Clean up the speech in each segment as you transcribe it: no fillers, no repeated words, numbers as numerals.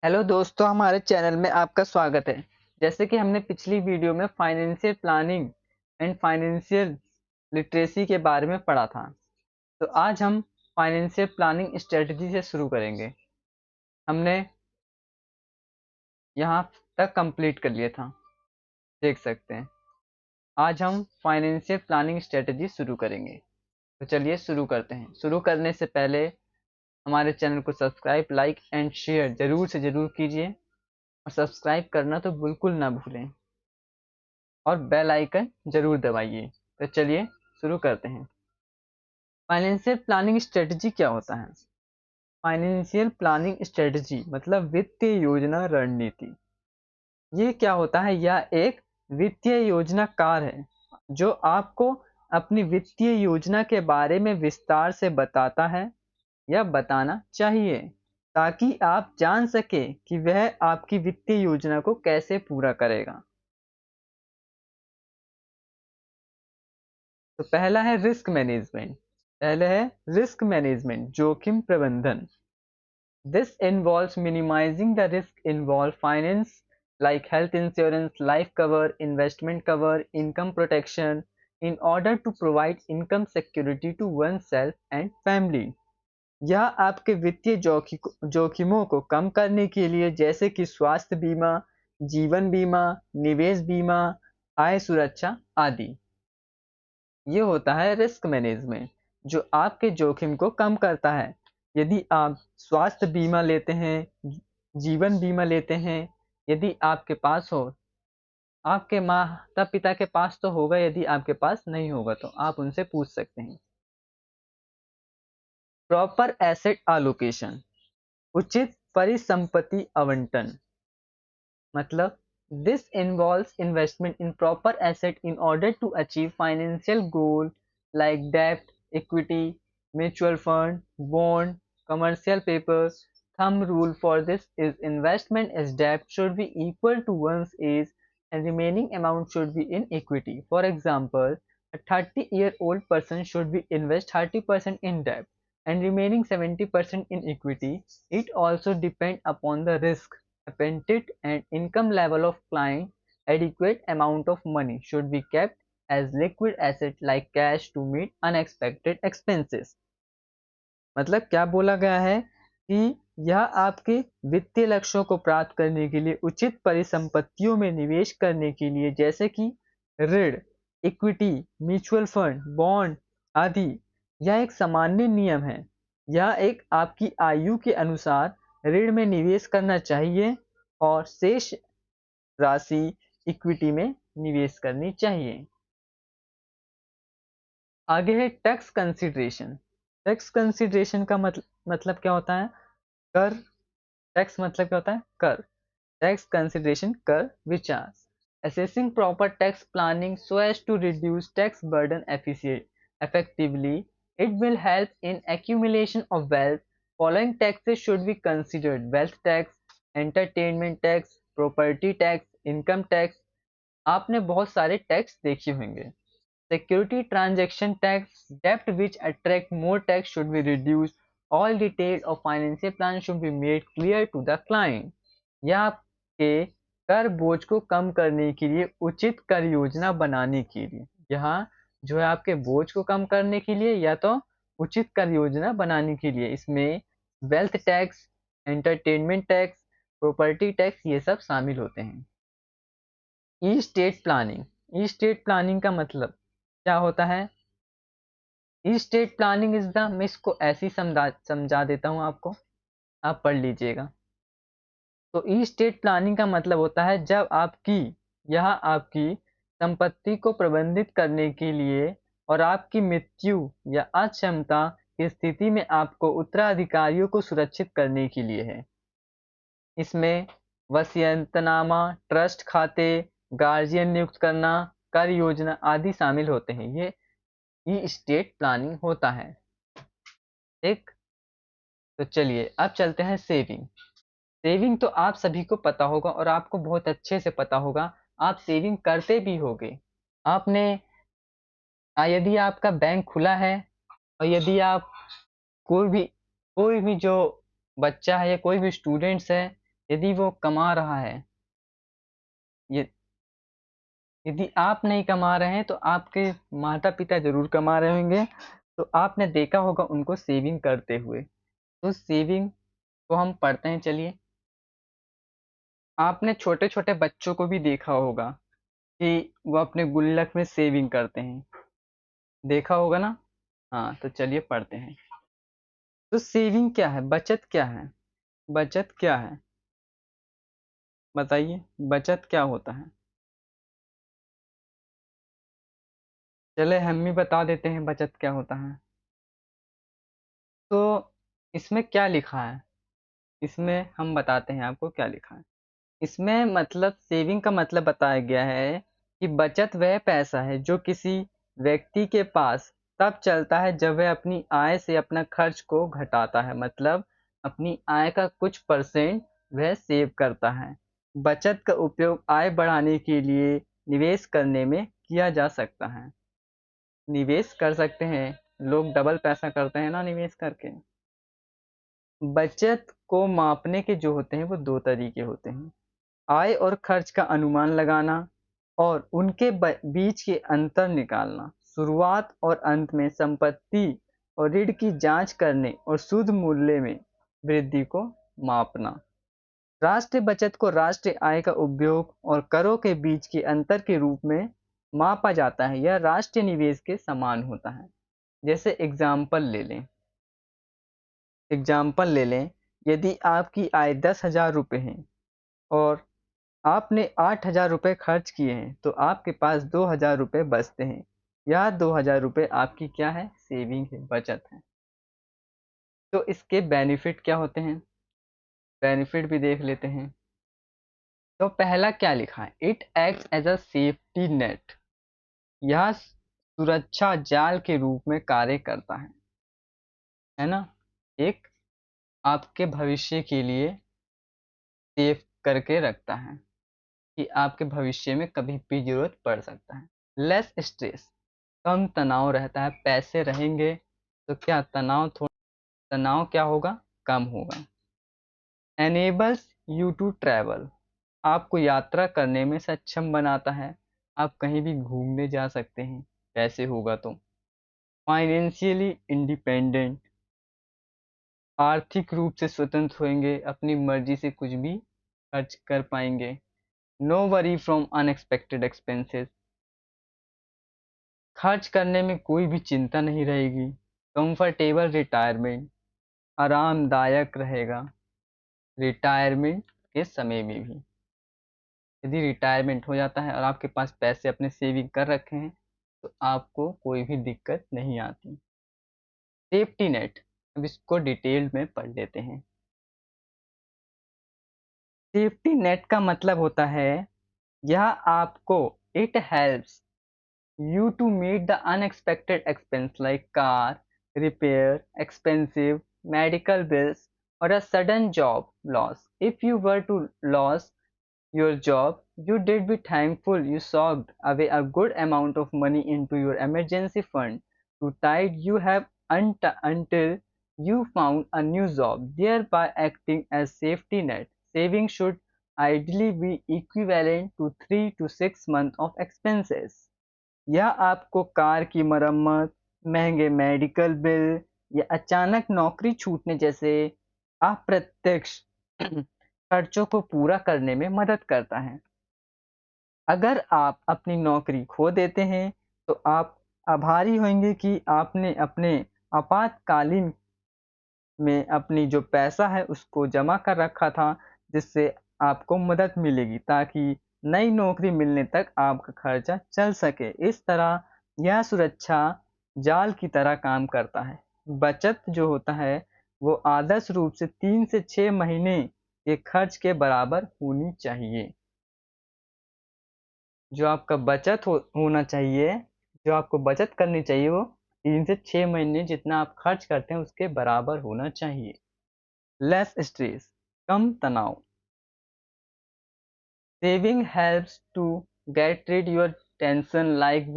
Hello दोस्तों, हमारे channel में आपका स्वागत है। जैसे कि हमने पिछली वीडियो में financial planning and financial literacy के बारे में पढ़ा था, तो आज हम फाइनेंशियल प्लानिंग स्ट्रेटजी से शुरू करेंगे। हमने यहाँ तक कंप्लीट कर लिया था, देख सकते हैं। आज हम फाइनेंशियल प्लानिंग स्ट्रेटजी शुरू करेंगे, तो चलिए शुरू करते हैं। शुरू करने से पहले हमारे चैनल को सब्सक्राइब, लाइक एंड शेयर ज़रूर से ज़रूर कीजिए और सब्सक्राइब करना तो बिल्कुल ना भूलें और बेल आइकन जरूर दबाइए। तो चलिए शुरू करते हैं। फाइनेंशियल प्लानिंग स्ट्रेटजी क्या होता है? फाइनेंशियल प्लानिंग स्ट्रेटजी मतलब वित्तीय योजना रणनीति। ये क्या होता है? यह एक वित्तीय योजनाकार है जो आपको अपनी वित्तीय योजना के बारे में विस्तार से बताता है या बताना चाहिए, ताकि आप जान सके कि वह आपकी वित्तीय योजना को कैसे पूरा करेगा। तो पहला है रिस्क मैनेजमेंट। पहले है रिस्क मैनेजमेंट, जोखिम प्रबंधन। This involves minimizing the risk involved finance like health insurance, life cover, investment cover, income protection in order to provide income security to oneself and family. यह आपके वित्तीय जोखिमों को कम करने के लिए, जैसे कि स्वास्थ्य बीमा, जीवन बीमा, निवेश बीमा, आय सुरक्षा आदि। ये होता है रिस्क मैनेजमेंट, जो आपके जोखिम को कम करता है। यदि आप स्वास्थ्य बीमा लेते हैं, जीवन बीमा लेते हैं, यदि आपके पास हो, आपके माता पिता के पास तो होगा, यदि आपके पास नहीं होगा तो आप उनसे पूछ सकते हैं। प्रॉपर एसेट एलोकेशन, उचित परिसंपत्ति आवंटन। मतलब this involves investment in proper asset in order to achieve financial goal like debt, equity, mutual fund, bond, commercial papers. Thumb rule for this is investment as debt should be equal to one's age and remaining amount should be in equity. For example, a 30-year-old person should be invest 30% in debt and remaining 70% in equity. It also depends upon the risk appetite and income level of client. Adequate amount of money should be kept as liquid asset like cash to meet unexpected expenses. मतलब क्या बोला गया है कि यह आपके वित्तीय लक्ष्यों को प्राप्त करने के लिए उचित परिसंपत्तियों में निवेश करने के लिए, जैसे कि ऋण, इक्विटी, म्यूचुअल फंड, बॉन्ड आदि, यह एक सामान्य नियम है। यह एक आपकी आयु के अनुसार ऋण में निवेश करना चाहिए और शेष राशि इक्विटी में निवेश करनी चाहिए। आगे है टैक्स कंसिडरेशन। टैक्स कंसिडरेशन का मतलब क्या होता है? कर। टैक्स मतलब क्या होता है? कर। टैक्स कंसिडरेशन, कर विचार। Assessing proper tax planning so as to reduce tax burden effectively, it will help in accumulation of wealth. Following taxes should be considered: wealth tax, entertainment tax, property tax, income tax। आपने बहुत सारे tax देखे होंगे। Security transaction tax, debt which attract more tax should be reduced. All details of financial plan should be made clear to the client. यह आपके कर बोझ को कम करने के लिए, उचित कर योजना बनाने के लिए, यहाँ जो है आपके बोझ को कम करने के लिए या तो उचित कर योजना बनाने के लिए, इसमें wealth tax, entertainment tax, property tax ये सब शामिल होते हैं। ई स्टेट प्लानिंग। ई स्टेट प्लानिंग का मतलब क्या होता है? ई स्टेट प्लानिंग इज द, मैं इसको ऐसे ही समझा देता हूँ आपको, आप पढ़ लीजिएगा। तो ई स्टेट प्लानिंग का मतलब होता है जब यह आपकी संपत्ति को प्रबंधित करने के लिए और आपकी मृत्यु या अक्षमता की स्थिति में आपको उत्तराधिकारियों को सुरक्षित करने के लिए है। इसमें वसीयतनामा, ट्रस्ट खाते, गार्जियन नियुक्त करना, कर योजना आदि शामिल होते हैं। ये ई स्टेट प्लानिंग होता है। ठीक, तो चलिए अब चलते हैं सेविंग। सेविंग तो आप सभी को पता होगा और आपको बहुत अच्छे से पता होगा, आप सेविंग करते भी होंगे। आपने यदि आपका बैंक खुला है और यदि आप कोई भी जो बच्चा है या कोई भी स्टूडेंट्स है, यदि वो कमा रहा है, ये यदि आप नहीं कमा रहे हैं तो आपके माता पिता जरूर कमा रहे होंगे, तो आपने देखा होगा उनको सेविंग करते हुए। तो सेविंग को हम पढ़ते हैं, चलिए। आपने छोटे छोटे बच्चों को भी देखा होगा कि वो अपने गुल्लक में सेविंग करते हैं, देखा होगा ना। हाँ, तो चलिए पढ़ते हैं। तो सेविंग क्या है, बचत क्या है? बचत क्या है, बताइए, बचत क्या होता है? चले हम भी बता देते हैं बचत क्या होता है। तो इसमें क्या लिखा है, इसमें हम बताते हैं आपको क्या लिखा है। इसमें मतलब सेविंग का मतलब बताया गया है कि बचत वह पैसा है जो किसी व्यक्ति के पास तब चलता है जब वह अपनी आय से अपना खर्च को घटाता है, मतलब अपनी आय का कुछ परसेंट वह सेव करता है। बचत का उपयोग आय बढ़ाने के लिए निवेश करने में किया जा सकता है। निवेश कर सकते हैं, लोग डबल पैसा करते हैं ना निवेश करके। बचत को मापने के जो होते हैं वो दो तरीके होते हैं, आय और खर्च का अनुमान लगाना और उनके बीच के अंतर निकालना। शुरुआत और अंत में संपत्ति और ऋण की जांच करने और शुद्ध मूल्य में वृद्धि को मापना। राष्ट्रीय बचत को राष्ट्रीय आय का उपयोग और करों के बीच के अंतर के रूप में मापा जाता है। यह राष्ट्रीय निवेश के समान होता है। जैसे एग्जाम्पल ले लें, यदि आपकी आय 10,000 रुपये है और आपने 8,000 रुपये खर्च किए हैं तो आपके पास 2,000 रुपये बचते हैं। यह 2,000 रुपये आपकी क्या है, सेविंग है, बचत है। तो इसके बेनिफिट क्या होते हैं, बेनिफिट भी देख लेते हैं। तो पहला क्या लिखा है, it acts as a safety net. यह सुरक्षा जाल के रूप में कार्य करता है ना। एक आपके भविष्य के लिए सेफ करके रखता है कि आपके भविष्य में कभी भी जरूरत पड़ सकता है। लेस स्ट्रेस, कम तनाव रहता है। पैसे रहेंगे तो क्या तनाव क्या होगा, कम होगा। एनेबल्स यू टू ट्रैवल, आपको यात्रा करने में सक्षम बनाता है। आप कहीं भी घूमने जा सकते हैं, पैसे होगा तो। फाइनेंशियली इंडिपेंडेंट, आर्थिक रूप से स्वतंत्र होंगे, अपनी मर्जी से कुछ भी खर्च कर पाएंगे। No worry from unexpected expenses, खर्च करने में कोई भी चिंता नहीं रहेगी। कंफर्टेबल रिटायरमेंट, आरामदायक रहेगा रिटायरमेंट के समय में भी। यदि रिटायरमेंट हो जाता है और आपके पास पैसे अपने सेविंग कर रखे हैं तो आपको कोई भी दिक्कत नहीं आती। सेफ्टी नेट, अब इसको डिटेल में पढ़ लेते हैं। सेफ्टी नेट का मतलब होता है यह आपको, it helps you to meet the unexpected expense like car repair, expensive medical bills, or a sudden job loss. If you were to lose your job, you did be thankful you socked away a good amount of money into your emergency fund to tide you have until you found a new job, thereby acting as safety net. Saving should ideally be equivalent to 3 to 6 months of expenses. यह आपको car की मरम्मत, महंगे medical bill या अचानक नौकरी छूटने जैसे अप्रत्यक्ष खर्चों को पूरा करने में मदद करता है। अगर आप अपनी नौकरी खो देते हैं तो आप आभारी होंगे कि आपने अपने आपातकालीन में अपनी जो पैसा है उसको जमा कर रखा था, जिससे आपको मदद मिलेगी ताकि नई नौकरी मिलने तक आपका खर्चा चल सके। इस तरह यह सुरक्षा जाल की तरह काम करता है। बचत जो होता है वो आदर्श रूप से 3 से 6 महीने के खर्च के बराबर होनी चाहिए। जो आपका होना चाहिए, जो आपको बचत करनी चाहिए वो 3 से 6 महीने जितना आप खर्च करते हैं उसके बराबर होना चाहिए। लेस स्ट्रेस, कम तनाव। Saving helps to get rid your tension like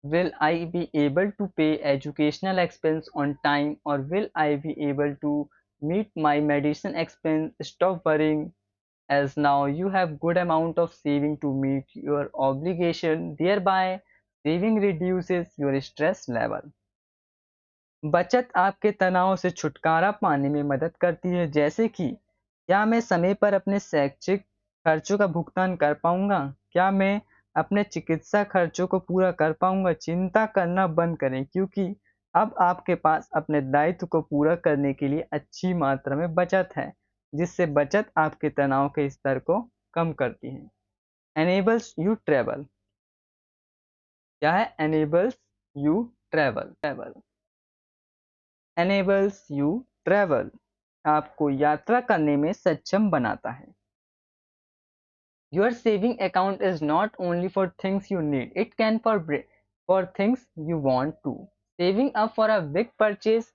will I be able to pay educational expense on time, or will I be able to meet my medicine expense? Stop worrying as now you have good amount of saving to meet your obligation, thereby saving reduces your stress level. बचत आपके तनाव से छुटकारा पाने में मदद करती है, जैसे कि क्या मैं समय पर अपने शैक्षिक खर्चों का भुगतान कर पाऊंगा, क्या मैं अपने चिकित्सा खर्चों को पूरा कर पाऊंगा। चिंता करना बंद करें, क्योंकि अब आपके पास अपने दायित्व को पूरा करने के लिए अच्छी मात्रा में बचत है, जिससे बचत आपके तनाव के स्तर को कम करती है। Enables you travel. क्या है enables you travel? enables you travel, आपको यात्रा करने में सक्षम बनाता है। Your saving account is not only for things you need, it can for things you want to. Saving up for a big purchase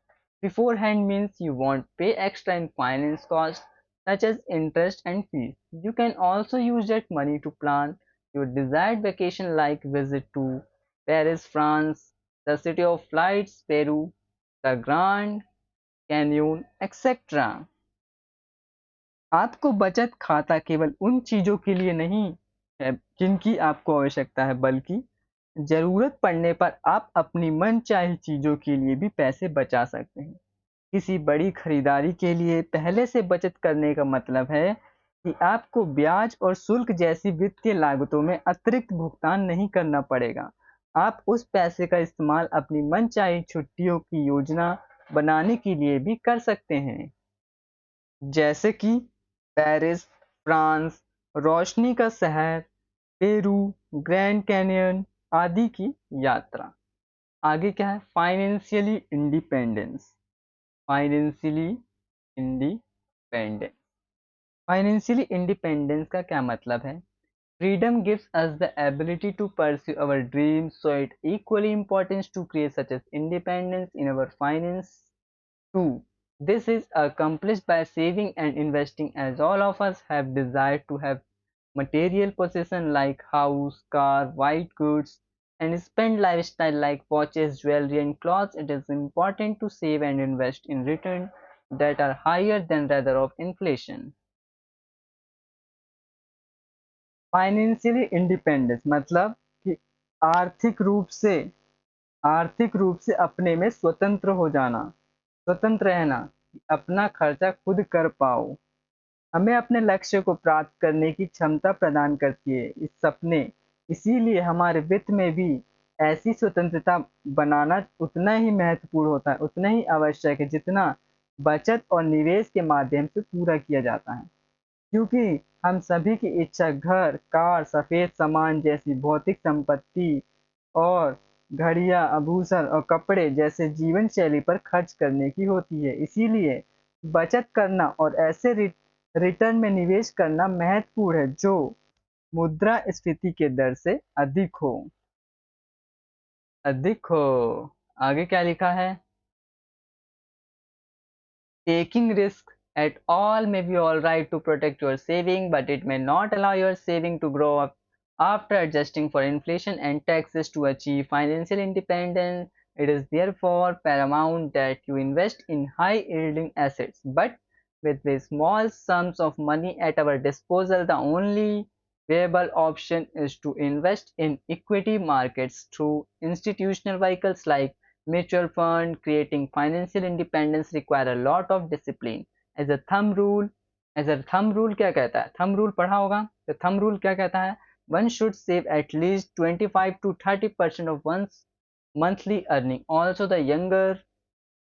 beforehand means you won't pay extra in finance costs such as interest and fees. You can also use that money to plan your desired vacation like visit to Paris, France, the city of lights, Peru, the Grand canyon etcetera. आपको बचत खाता केवल उन चीजों के लिए नहीं है जिनकी आपको आवश्यकता है, बल्कि जरूरत पड़ने पर आप अपनी मनचाही चीजों के लिए भी पैसे बचा सकते हैं। किसी बड़ी खरीदारी के लिए पहले से बचत करने का मतलब है कि आपको ब्याज और शुल्क जैसी वित्तीय लागतों में अतिरिक्त भुगतान नहीं करना पड़ेगा। आप उस पैसे का इस्तेमाल अपनी मनचाही छुट्टियों की योजना बनाने के लिए भी कर सकते हैं, जैसे कि पेरिस, फ्रांस, रोशनी का शहर, पेरू, ग्रैंड कैनियन आदि की यात्रा। आगे क्या है? Financially independence. Financially independence. Financially independence का क्या मतलब है? Freedom gives us the ability to pursue our dreams, so it equally important to create such as independence in our finance too. This is accomplished by saving and investing, as all of us have desired to have material possession like house, car, white goods, and spend lifestyle like watches, jewelry, and clothes. It is important to save and invest in return that are higher than rather of inflation. Financially independence मतलब कि आर्थिक रूप से अपने में स्वतंत्र हो जाना, स्वतंत्र रहना, अपना खर्चा खुद कर पाओ। हमें अपने लक्ष्य को प्राप्त करने की क्षमता प्रदान करती है इस सपने। इसीलिए हमारे वित्त में भी ऐसी स्वतंत्रता बनाना उतना ही महत्वपूर्ण होता है, उतना ही आवश्यक है, जितना बचत और निवेश के माध्यम से पूरा किया जाता है। क्योंकि हम सभी की इच्छा घर, कार, सफेद सामान जैसी भौतिक संपत्ति और घड़ियां, आभूषण और कपड़े जैसे जीवन शैली पर खर्च करने की होती है। इसीलिए बचत करना और ऐसे रिटर्न में निवेश करना महत्वपूर्ण है जो मुद्रास्फीति के दर से अधिक हो। आगे क्या लिखा है? Taking risks at all may be alright to protect your saving, but it may not allow your saving to grow up after adjusting for inflation and taxes to achieve financial independence. It is therefore paramount that you invest in high-yielding assets. But with the small sums of money at our disposal, the only viable option is to invest in equity markets through institutional vehicles like mutual fund. Creating financial independence require a lot of discipline. As a thumb rule क्या कहता है? Thumb rule पढ़ा होगा। तो thumb rule क्या कहता है? One should save at least 25 to 30% of one's monthly earning. Also, the younger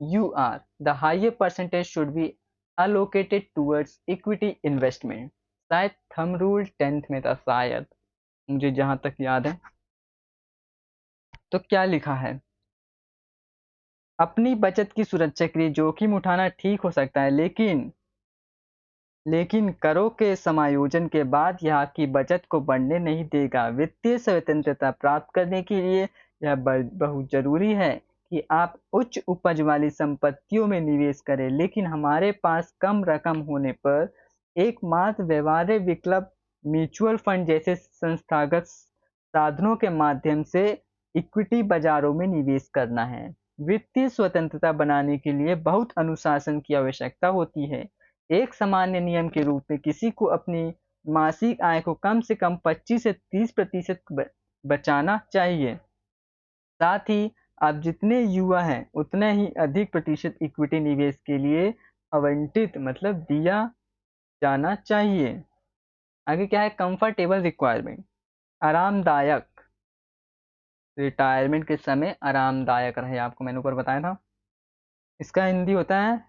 you are, the higher percentage should be allocated towards equity investment. शायद थंब रूल 10th में था, शायद, मुझे जहां तक याद है। तो क्या लिखा है? अपनी बचत की सुरक्षा के लिए जोखिम उठाना ठीक हो सकता है, लेकिन करों के समायोजन के बाद यह आपकी बचत को बढ़ने नहीं देगा। वित्तीय स्वतंत्रता प्राप्त करने के लिए यह बहुत जरूरी है कि आप उच्च उपज वाली संपत्तियों में निवेश करें, लेकिन हमारे पास कम रकम होने पर एकमात्र व्यवहार्य विकल्प म्यूचुअल फंड जैसे संस्थागत साधनों के माध्यम से इक्विटी बाजारों में निवेश करना है। वित्तीय स्वतंत्रता बनाने के लिए बहुत अनुशासन की आवश्यकता होती है। एक सामान्य नियम के रूप में किसी को अपनी मासिक आय को कम से कम 25 से 30% बचाना चाहिए। साथ ही आप जितने युवा हैं उतना ही अधिक प्रतिशत इक्विटी निवेश के लिए आवंटित मतलब दिया जाना चाहिए। आगे क्या है, कंफर्टेबल रिक्वायरमेंट, आरामदायक, रिटायरमेंट के समय आरामदायक रहे, आपको मैंने ऊपर बताया था। इसका हिंदी होता है,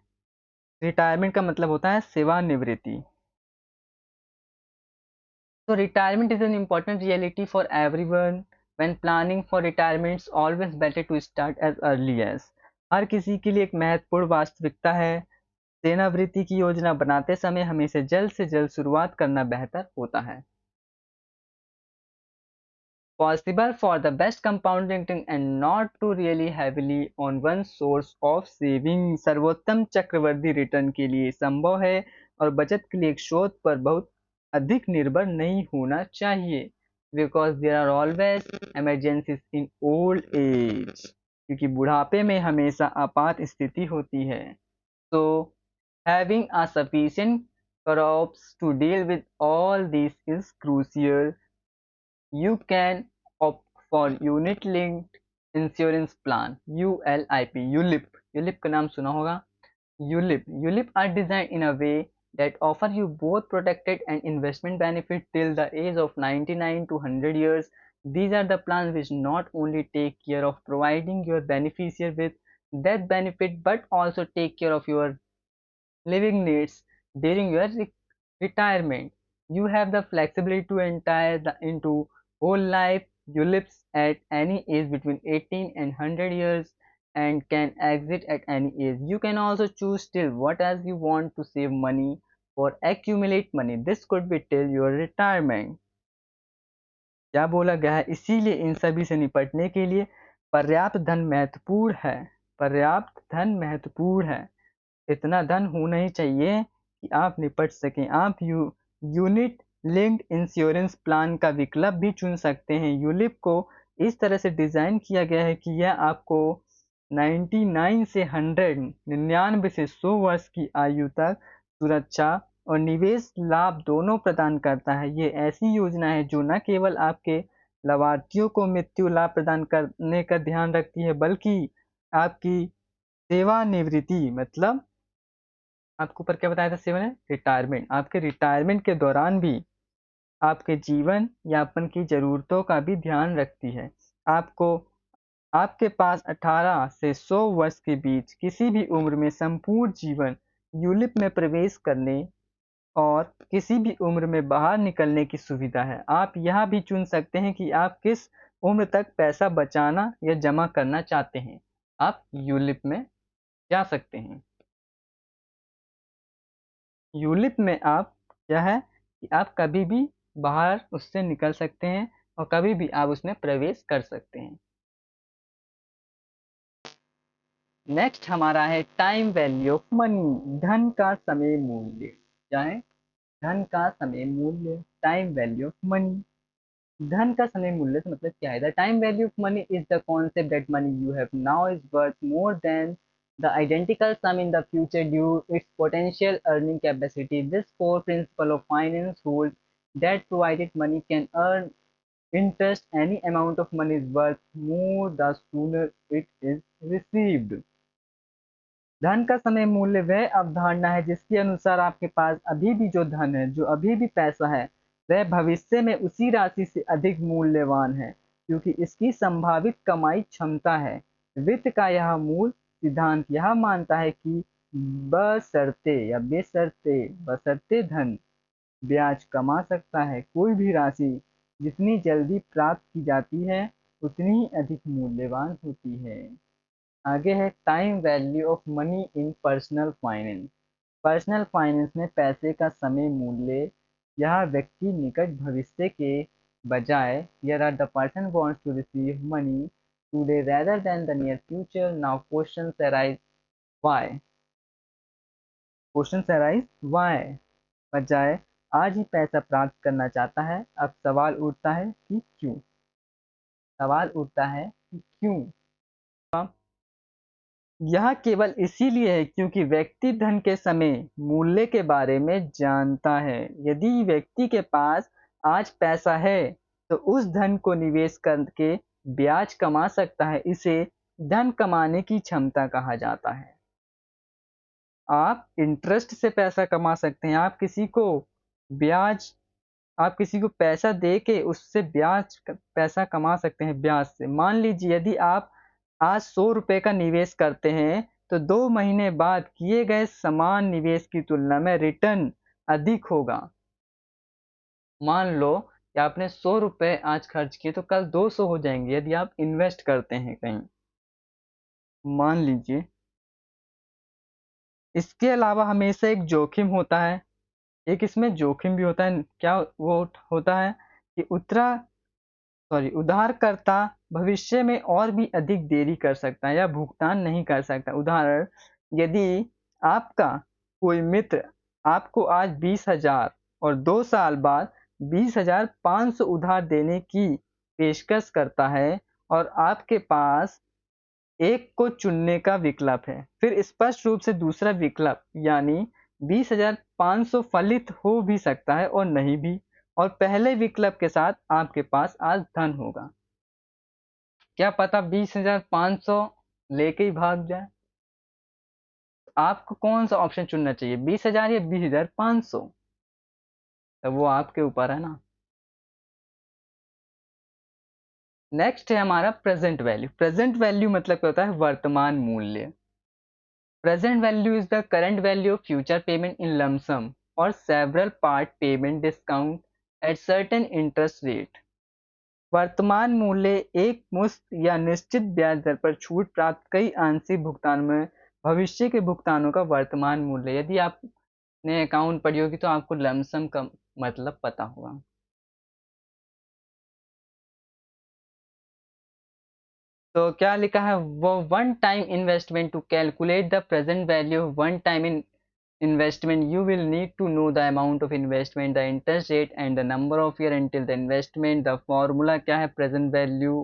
रिटायरमेंट का मतलब होता है सेवानिवृत्ति। तो retirement is an important reality for everyone. When planning for retirement it's always better to start as early as. हर किसी के लिए एक महत्वपूर्ण वास्तविकता है। सेवानिवृत्ति की योजना बनाते समय हमें से जल्द शुरुआत करना बेहतर होता है। Possible for the best compounding and not to really heavily on one source of saving। सर्वोत्तम चक्रवर्ती रिटर्न के लिए संभव है और बचत के लिए एक स्रोत पर बहुत अधिक निर्भर नहीं होना चाहिए। Because there are always emergencies in old age। क्योंकि बुढ़ापे में हमेशा आपात स्थिति होती है। So having a sufficient crops to deal with all this is crucial। You can opt for unit linked insurance plan ULIP। ULIP का नाम सुना होगा। ULIP are designed in a way that offer you both protected and investment benefit till the age of 99 to 100 years। These are the plans which not only take care of providing your beneficiary with death benefit but also take care of your living needs during your retirement। You have the flexibility to enter into whole life ULIPs at any age between 18 and 100 years and can exit at any age। You can also choose still what as you want to save money or accumulate money। This could be till your retirement। क्या बोला गया है, इसीलिए इन सभी से निपटने के लिए पर्याप्त धन महत्वपूर्ण है। पर्याप्त धन महत्वपूर्ण है। इतना धन होना ही चाहिए कि आप निपट सकें। आप यूनिट लिंक्ड इंश्योरेंस प्लान का विकल्प भी चुन सकते हैं। यूलिप को इस तरह से डिज़ाइन किया गया है कि यह आपको 99 से 100 99 से 100 वर्ष की आयु तक सुरक्षा और निवेश लाभ दोनों प्रदान करता है। ये ऐसी योजना है जो न केवल आपके लाभार्थियों को मृत्यु लाभ प्रदान करने का ध्यान रखती है बल्कि आपकी सेवानिवृत्ति मतलब आपको ऊपर क्या बताया था, सेवन है रिटायरमेंट, आपके रिटायरमेंट के दौरान भी आपके जीवन यापन की जरूरतों का भी ध्यान रखती है। आपको आपके पास 18 से 100 वर्ष के बीच किसी भी उम्र में संपूर्ण जीवन यूलिप में प्रवेश करने और किसी भी उम्र में बाहर निकलने की सुविधा है। आप यह भी चुन सकते हैं कि आप किस उम्र तक पैसा बचाना या जमा करना चाहते हैं। आप यूलिप में जा सकते हैं। यूलिप में आप क्या है कि आप कभी भी बाहर उससे निकल सकते हैं और कभी भी आप उसमें प्रवेश कर सकते हैं। नेक्स्ट हमारा है टाइम वैल्यू ऑफ मनी, धन का समय मूल्य। क्या है, धन का समय मूल्य, टाइम वैल्यू ऑफ मनी। धन का समय मूल्य से मतलब क्या है, the time value of money is the concept that money you have now is worth more than the identical sum in the future due its potential earning capacity। This core principle of finance holds that provided money can earn interest, any amount of money is worth more the sooner it is received। धन का समय मूल्य वह अवधारणा है जिसके अनुसार आपके पास अभी भी जो धन है, जो अभी भी पैसा है, वह भविष्य में उसी राशि से अधिक मूल्यवान है क्योंकि इसकी संभावित कमाई क्षमता है। वित्त का यह मूल सिद्धांत यह मानता है कि बशर्ते या बेशर्ते बशर्ते धन ब्याज कमा सकता है, कोई भी राशि जितनी जल्दी प्राप्त की जाती है उतनी ही अधिक मूल्यवान होती है। आगे है time value of money in personal finance. Personal finance में पैसे का समय मूल्य यह व्यक्ति निकट भविष्य के बजाय here the person wants to receive money today rather than the near future। now questions arise why बजाय आज ही पैसा प्राप्त करना चाहता है। अब सवाल उठता है कि क्यों, सवाल उठता है कि क्यों। यह केवल इसीलिए है क्योंकि व्यक्ति धन के समय मूल्य के बारे में जानता है। यदि व्यक्ति के पास आज पैसा है तो उस धन को निवेश करके ब्याज कमा सकता है। इसे धन कमाने की क्षमता कहा जाता है। आप इंटरेस्ट से पैसा कमा सकते हैं। ब्याज आप किसी को पैसा दे के उससे पैसा कमा सकते हैं ब्याज से। मान लीजिए यदि आप आज 100 रुपए का निवेश करते हैं तो 2 महीने बाद किए गए समान निवेश की तुलना में रिटर्न अधिक होगा। मान लो कि आपने 100 रुपए आज खर्च किए तो कल 200 हो जाएंगे यदि आप इन्वेस्ट करते हैं कहीं, मान लीजिए। इसके अलावा हमेशा एक जोखिम होता है। एक इसमें जोखिम भी होता है। क्या वो होता है कि उधारकर्ता भविष्य में और भी अधिक देरी कर सकता है या भुगतान नहीं कर सकता। उदाहरण, यदि आपका कोई मित्र आपको आज 20,000 और 2 साल बाद 20,500 उधार देने की पेशकश करता है और आपके पास एक को चुनने का विकल्प है, फिर स्पष्ट रूप से दूसरा विकल्प यानी 20,500 फलित हो भी सकता है और नहीं भी, और पहले विकल्प के साथ आपके पास आज धन होगा। क्या पता 20,500 लेके ही भाग जाए। आपको कौन सा ऑप्शन चुनना चाहिए, 20,000 या 20,500? तो वो आपके ऊपर है ना। नेक्स्ट है हमारा प्रेजेंट वैल्यू। प्रेजेंट वैल्यू मतलब क्या होता है, वर्तमान मूल्य। Present value is the current value of future payment in lump sum or several part payment discount at certain interest rate। वर्तमान मूल्य एक मुश्त या निश्चित ब्याज दर पर छूट प्राप्त कई आंशिक भुगतान में भविष्य के भुगतानों का वर्तमान मूल्य। यदि आपने अकाउंट पढ़ी होगी तो आपको लमसम का मतलब पता होगा। तो क्या लिखा है, वो one time investment to calculate the present value of one time in investment you will need to know the amount of investment, the interest rate and the number of year until the investment। the formula क्या है, present value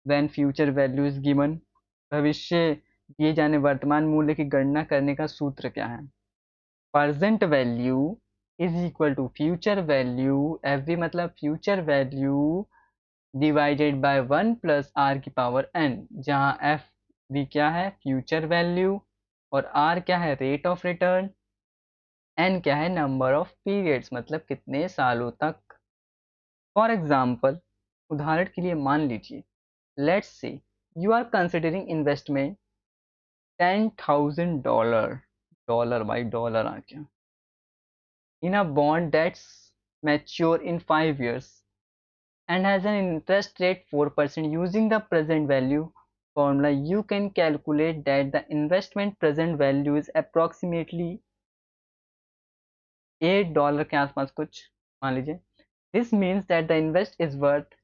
when future value is given। भविष्य दिए जाने वर्तमान मूल्य की गणना करने का सूत्र क्या है, present value is equal to future value, every मतलब future value divided by 1 plus r की पावर n, जहाँ एफ भी क्या है, फ्यूचर वैल्यू, और आर क्या है, रेट ऑफ रिटर्न, एन क्या है, नंबर ऑफ पीरियड्स मतलब कितने सालों तक। फॉर एग्जाम्पल, उदाहरण के लिए मान लीजिए, let's say you are considering investment $10,000, dollar by dollar आ गया, in a bond that's mature in 5 years and has an interest rate 4%। Using the present value formula you can calculate that the investment present value is approximately $8 के आसपास कुछ मान लीजिए। This means that the invest is worth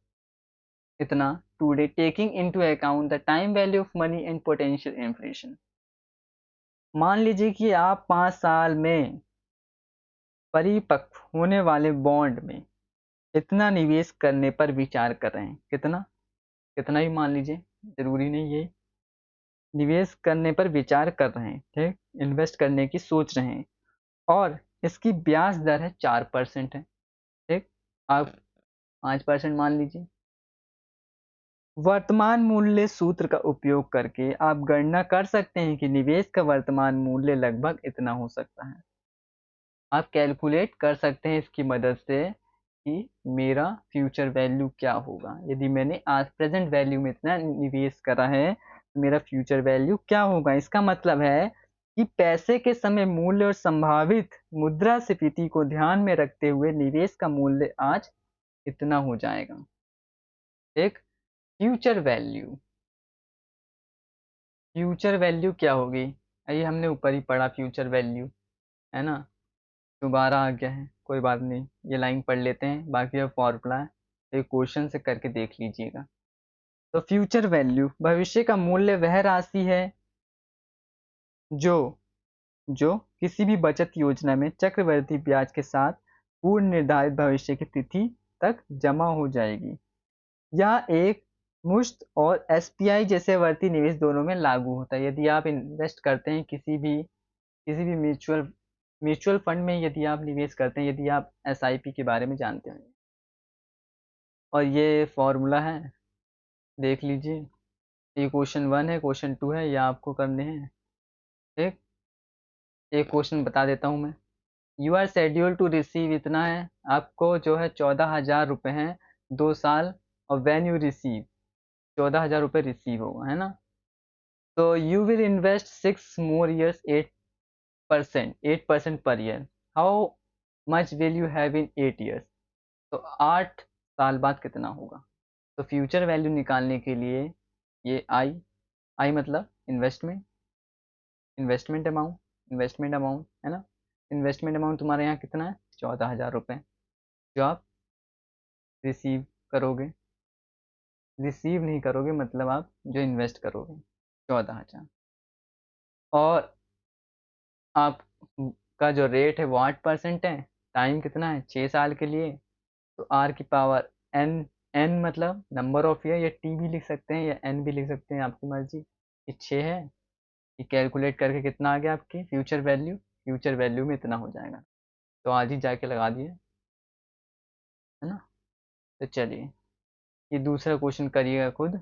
इतना today taking into account the time value of money and potential inflation। मान लीजिए कि आप 5 साल में परिपक्व होने वाले बॉन्ड में इतना निवेश करने पर विचार कर रहे हैं। कितना कितना ही मान लीजिए, जरूरी नहीं है, निवेश करने पर विचार कर रहे हैं, ठीक, इन्वेस्ट करने की सोच रहे हैं, और इसकी ब्याज दर है 4% है, ठीक, आप 5% मान लीजिए। वर्तमान मूल्य सूत्र का उपयोग करके आप गणना कर सकते हैं कि निवेश का वर्तमान मूल्य लगभग इतना हो सकता है। आप कैलकुलेट कर सकते हैं इसकी मदद से कि मेरा फ्यूचर वैल्यू क्या होगा। यदि मैंने आज प्रेजेंट वैल्यू में इतना निवेश करा है तो मेरा फ्यूचर वैल्यू क्या होगा। इसका मतलब है कि पैसे के समय मूल्य और संभावित मुद्रास्फीति को ध्यान में रखते हुए निवेश का मूल्य आज इतना हो जाएगा। एक फ्यूचर वैल्यू, फ्यूचर वैल्यू क्या होगी, ये हमने ऊपर ही पढ़ा फ्यूचर वैल्यू, है ना, दोबारा आ गया है, कोई बात नहीं, ये लाइन पढ़ लेते हैं, बाकी अब फॉर्मूला है तो क्वेश्चन से करके देख लीजिएगा। तो फ्यूचर वैल्यू भविष्य का मूल्य वह राशि है जो जो किसी भी बचत योजना में चक्रवृद्धि ब्याज के साथ पूर्व निर्धारित भविष्य की तिथि तक जमा हो जाएगी। यह एक मुश्त और एसपीआई जैसे वर्ती निवेश दोनों में लागू होता है। यदि आप इन्वेस्ट करते हैं किसी भी म्यूचुअल फंड में, यदि आप निवेश करते हैं, यदि आप एसआईपी के बारे में जानते हैं, और ये फॉर्मूला है, देख लीजिए। ये क्वेश्चन 1 है, क्वेश्चन 2 है, ये आपको करने हैं। ठीक, एक क्वेश्चन बता देता हूँ मैं। You are schedule to receive, इतना है आपको जो है 14,000 रुपये हैं 2 साल, और व्हेन यू रिसीव 14,000 रुपये रिसीव होगा, है ना। तो you will invest 6 more years 8% per year. How much will you have in 8 years? तो 8 साल बाद कितना होगा? तो फ्यूचर वैल्यू निकालने के लिए ये आई मतलब इन्वेस्टमेंट अमाउंट है ना। इन्वेस्टमेंट अमाउंट तुम्हारे यहाँ कितना है? 14,000 रुपये, जो आप रिसीव करोगे। रिसीव नहीं करोगे, मतलब आप जो इन्वेस्ट करोगे 14,000। और आपका जो रेट है वो 8% है। टाइम कितना है? 6 साल के लिए। तो आर की पावर एन, एन मतलब नंबर ऑफ ईयर, या टी भी लिख सकते हैं या एन भी लिख सकते हैं, आपकी मर्जी। ये 6 है, ये कैलकुलेट करके कितना आ गया आपकी फ्यूचर वैल्यू में इतना हो जाएगा। तो आज ही जाके लगा दिए, है ना। तो चलिए, ये दूसरा क्वेश्चन करिएगा खुद।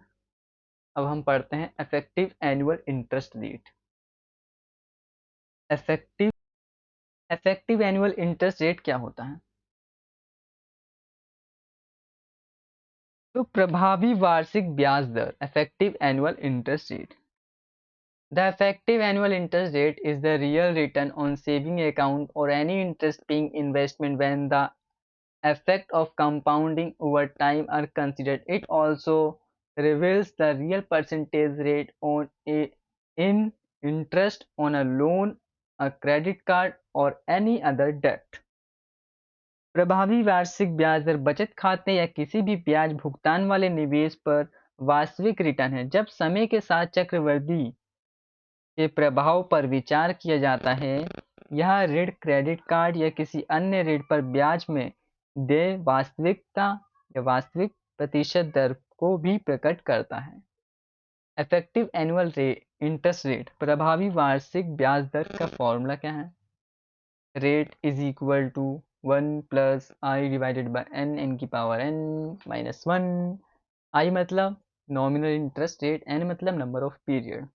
अब हम पढ़ते हैं effective annual interest rate. Effective annual interest rate क्या होता है? तो प्रभावी वार्षिक ब्याज दर, effective annual interest rate. The effective annual interest rate is the real return on saving account or any interest paying investment when the effect of compounding over time are considered. It also reveals the real percentage rate on in interest on a loan, a credit card or any other debt. प्रभावी वार्षिक ब्याज दर बचत खाते या किसी भी ब्याज भुगतान वाले निवेश पर वास्तविक रिटर्न है। जब समय के साथ चक्रवृद्धि के प्रभाव पर विचार किया जाता है, यह ऋण, क्रेडिट कार्ड या किसी अन्य ऋण पर ब्याज में देय वास्तविकता या वास्तविक प्रतिशत दर को भी प्रकट करता है। इफेक्टिव एनुअल इंटरेस्ट रेट, प्रभावी वार्षिक ब्याज दर का फॉर्मूला क्या है? Rate is equal to 1 plus i divided by n, n की पावर एन माइनस 1। आई मतलब नॉमिनल इंटरेस्ट रेट, एन मतलब नंबर ऑफ पीरियड।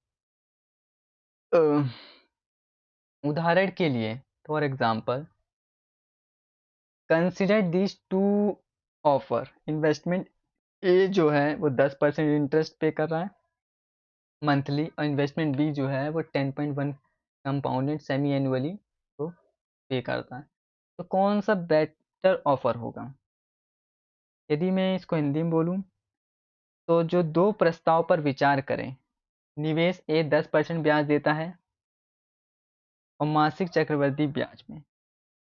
उदाहरण के लिए, for example, consider this two offer. Investment a जो है वो 10% इंटरेस्ट पे कर रहा है मंथली, और इन्वेस्टमेंट बी जो है वो 10.1 कंपाउंडेड सेमी एनुअली को पे करता है। तो कौन सा बेटर ऑफर होगा? यदि मैं इसको हिंदी में बोलूँ तो जो दो प्रस्ताव पर विचार करें, निवेश ए 10% ब्याज देता है और मासिक चक्रवृद्धि ब्याज में,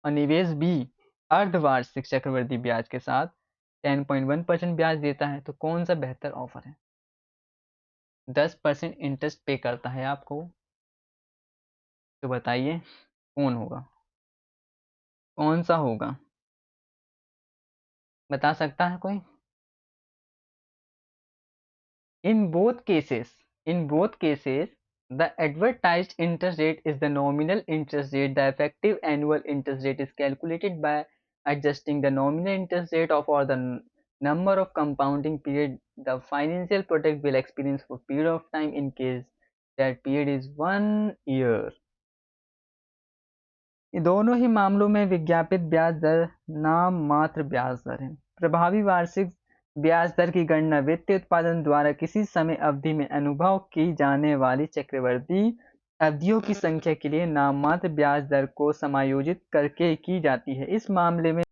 और निवेश बी अर्धवार्षिक चक्रवृद्धि ब्याज के साथ 10.1% ब्याज देता है, तो कौन सा बेहतर ऑफर है? 10% इंटरेस्ट पे करता है आपको, तो बताइए कौन होगा, कौन सा होगा? बता सकता है कोई? In both cases, the advertised interest rate is the nominal interest rate. The effective annual interest rate is calculated by adjusting the nominal interest rate for the number of compounding period the financial product will experience for period of time, in case that period is 1 year. दोनों ही मामलों में विज्ञापित ब्याज दर नाम मात्र ब्याज दर है। प्रभावी वार्षिक ब्याज दर की गणना वित्तीय उत्पादन द्वारा किसी समय अवधि में अनुभव की जाने वाली चक्रवृद्धि अवधियों की संख्या के लिए नाममात्र ब्याज दर को समायोजित करके की जाती है। इस मामले में